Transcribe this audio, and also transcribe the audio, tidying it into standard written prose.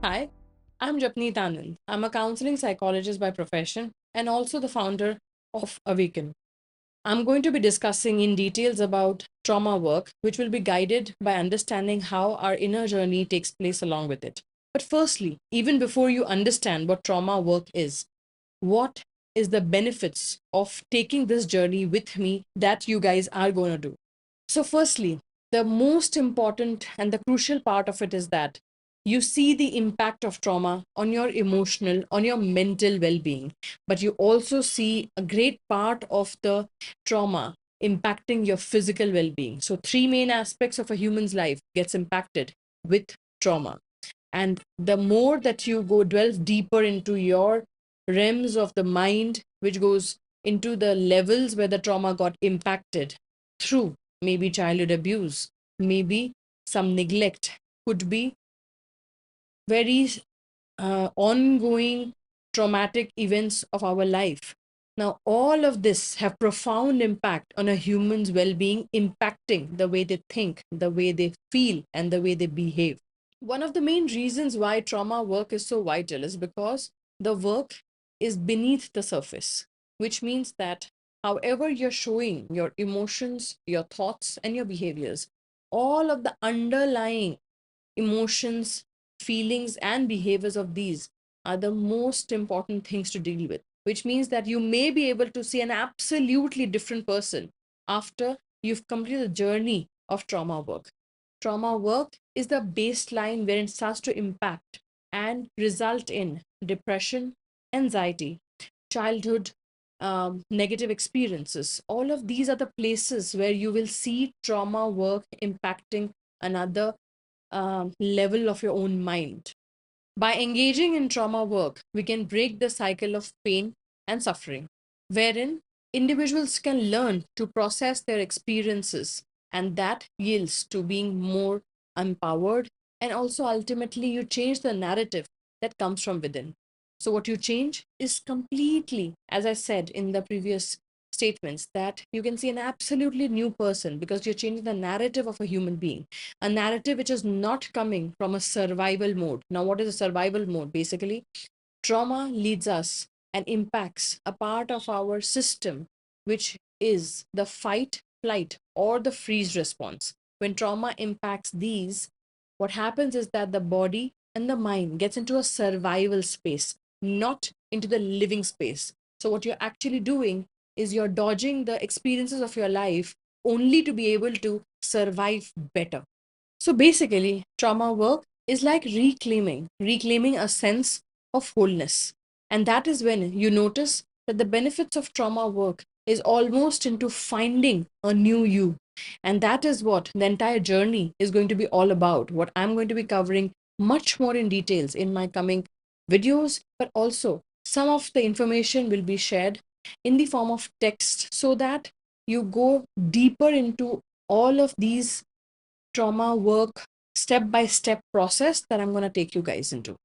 Hi, I'm Japneet Anand. I'm a counseling psychologist by profession and also the founder of Awaken. I'm going to be discussing in details about trauma work, which will be guided by understanding how our inner journey takes place along with it. But firstly, even before you understand what trauma work is, what is the benefits of taking this journey with me that you guys are going to do? So, firstly, the most important and the crucial part of it is that you see the impact of trauma on your emotional, on your mental well being, but you also see a great part of the trauma impacting your physical well being. So, three main aspects of a human's life gets impacted with trauma. And the more that you go delve deeper into your realms of the mind, which goes into the levels where the trauma got impacted through maybe childhood abuse, maybe some neglect, could be very ongoing traumatic events of our life. Now, all of this have profound impact on a human's well-being, impacting the way they think, the way they feel, and the way they behave. One of the main reasons why trauma work is so vital is because the work is beneath the surface, which means that however you're showing your emotions, your thoughts, and your behaviors, all of the underlying emotions, feelings, and behaviors of these are the most important things to deal with, which means that you may be able to see an absolutely different person after you've completed the journey of trauma work. Trauma work is the baseline where it starts to impact and result in depression, anxiety, childhood negative experiences. All of these are the places where you will see trauma work impacting another level of your own mind. By engaging in trauma work, we can break the cycle of pain and suffering, wherein individuals can learn to process their experiences, and that yields to being more empowered. And also, ultimately, you change the narrative that comes from within. So, what you change is completely, as I said in the previous statements, that you can see an absolutely new person because you're changing the narrative of a human being, a narrative which is not coming from a survival mode. Now, what is a survival mode? Basically, trauma leads us and impacts a part of our system, which is the fight, flight, or the freeze response. When trauma impacts these, what happens is that the body and the mind gets into a survival space, not into the living space. So, what you're actually doing is you're dodging the experiences of your life only to be able to survive better. So basically, trauma work is like reclaiming a sense of wholeness. And that is when you notice that the benefits of trauma work is almost into finding a new you. And that is what the entire journey is going to be all about. What I'm going to be covering much more in details in my coming videos, but also some of the information will be shared in the form of text so that you go deeper into all of these trauma work step by step process that I'm going to take you guys into.